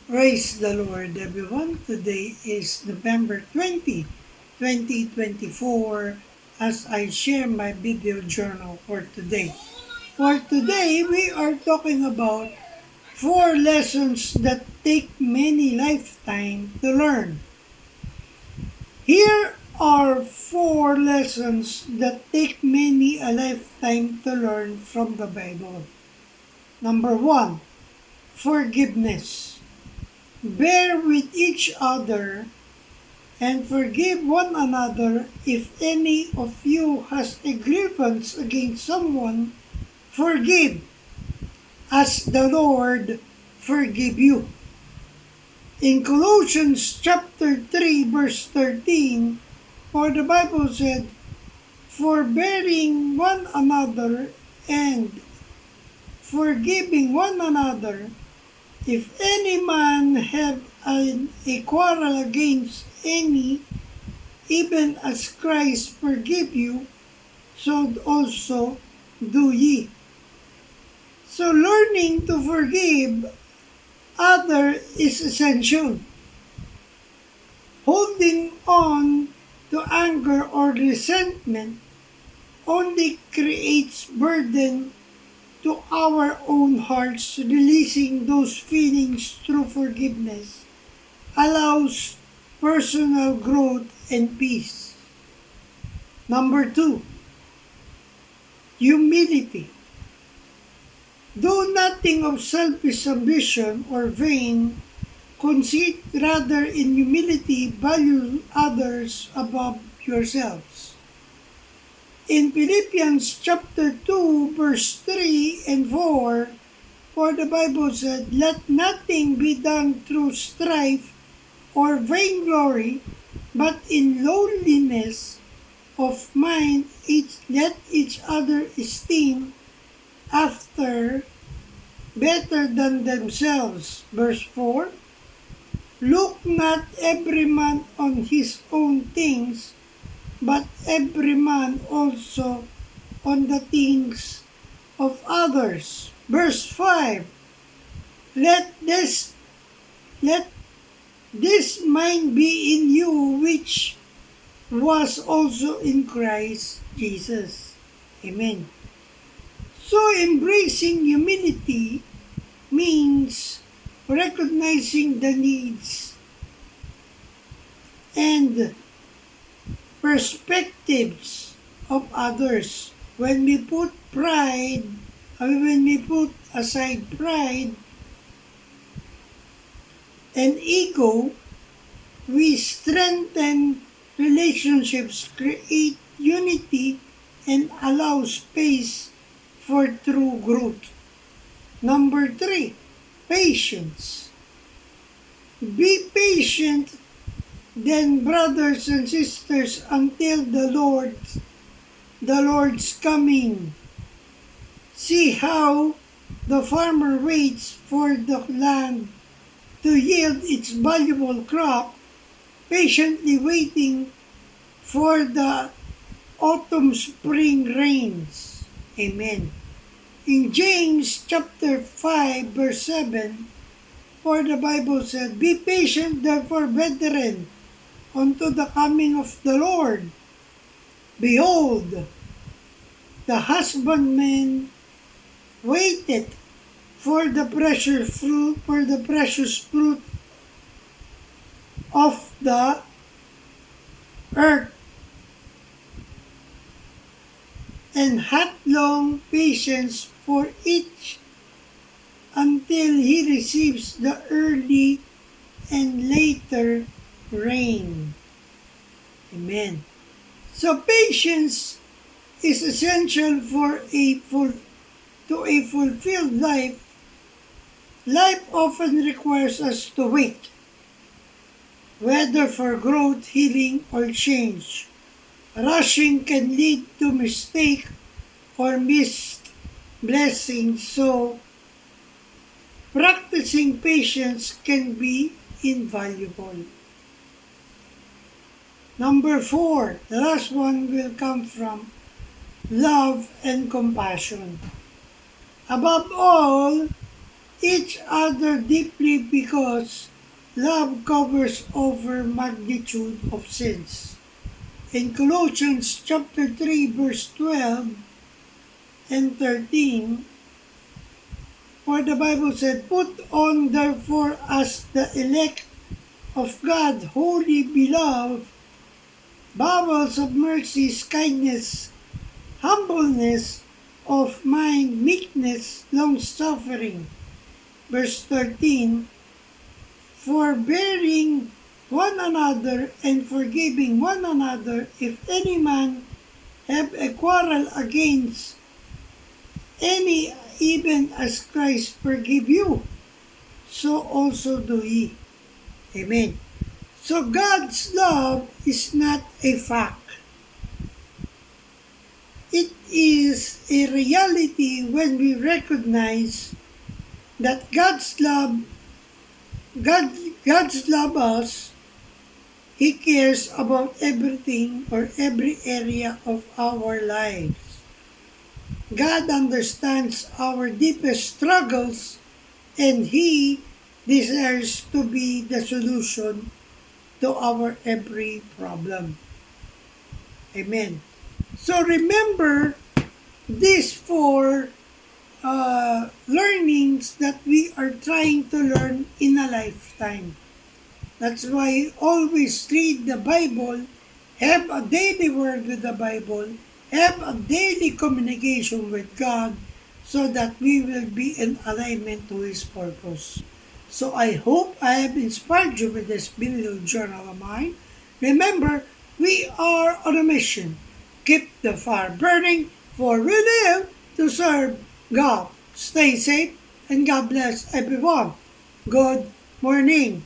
Praise the Lord, everyone. Today is November 20, 2024, as I share my video journal for today. For today, we are talking about 4 lessons that take many lifetime to learn. Here are 4 lessons that take many a lifetime to learn from the Bible. Number 1, forgiveness. Bear with each other and forgive one another. If any of you has a grievance against someone, forgive as the Lord forgive you. In Colossians chapter 3 verse 13, for the Bible said, forbearing one another and forgiving one another, if any man have a quarrel against any, even as Christ forgive you, so also do ye. So learning to forgive other is essential. Holding on to anger or resentment only creates burden to our own hearts. Releasing those feelings through forgiveness allows personal growth and peace. Number 2, humility. Do nothing of selfish ambition or vain conceit, rather in humility value others above yourselves. In Philippians chapter 2 verse 3 and 4, for the Bible said, let nothing be done through strife or vainglory, but in lowliness of mind let each other esteem after better than themselves. Verse 4, look not every man on his own things, but every man also on the things of others. Verse 5, let this mind be in you, which was also in Christ Jesus. Amen. So embracing humility means recognizing the needs and perspectives of others. When we put aside pride and ego, we strengthen relationships, create unity, and allow space for true growth. Number 3, patience. Be patient then, brothers and sisters, until the Lord's coming. See how the farmer waits for the land to yield its valuable crop, patiently waiting for the autumn-spring rains. Amen. In James chapter 5 verse 7, for the Bible said, be patient therefore, brethren, unto the coming of the Lord. Behold, the husbandman waited for the precious fruit of the earth, and hath long patience for each until he receives the early and later rain. Amen. So patience is essential for a fulfilled life. Life often requires us to wait, whether for growth, healing, or change. Rushing can lead to mistake or missed blessings, so practicing patience can be invaluable. Number 4, the last one will come from love and compassion. Above all, each other deeply because love covers over magnitude of sins. In Colossians chapter 3 verse 12 and 13, for the Bible said, "Put on therefore as the elect of God, wholly beloved, bowels of mercies, kindness, humbleness of mind, meekness, long-suffering." Verse 13, "Forbearing one another and forgiving one another, if any man have a quarrel against any, even as Christ forgive you, so also do ye." Amen. So God's love is not a fact. It is a reality when we recognize that God, God's love us. He cares about everything or every area of our lives. God understands our deepest struggles and He desires to be the solution to our every problem. Amen. So remember these four learnings that we are trying to learn in a lifetime. That's why always read the Bible, have a daily word with the Bible, have a daily communication with God so that we will be in alignment to His purpose. So I hope I have inspired you with this video journal of mine. Remember, we are on a mission. Keep the fire burning, for we live to serve God. Stay safe and God bless everyone. Good morning.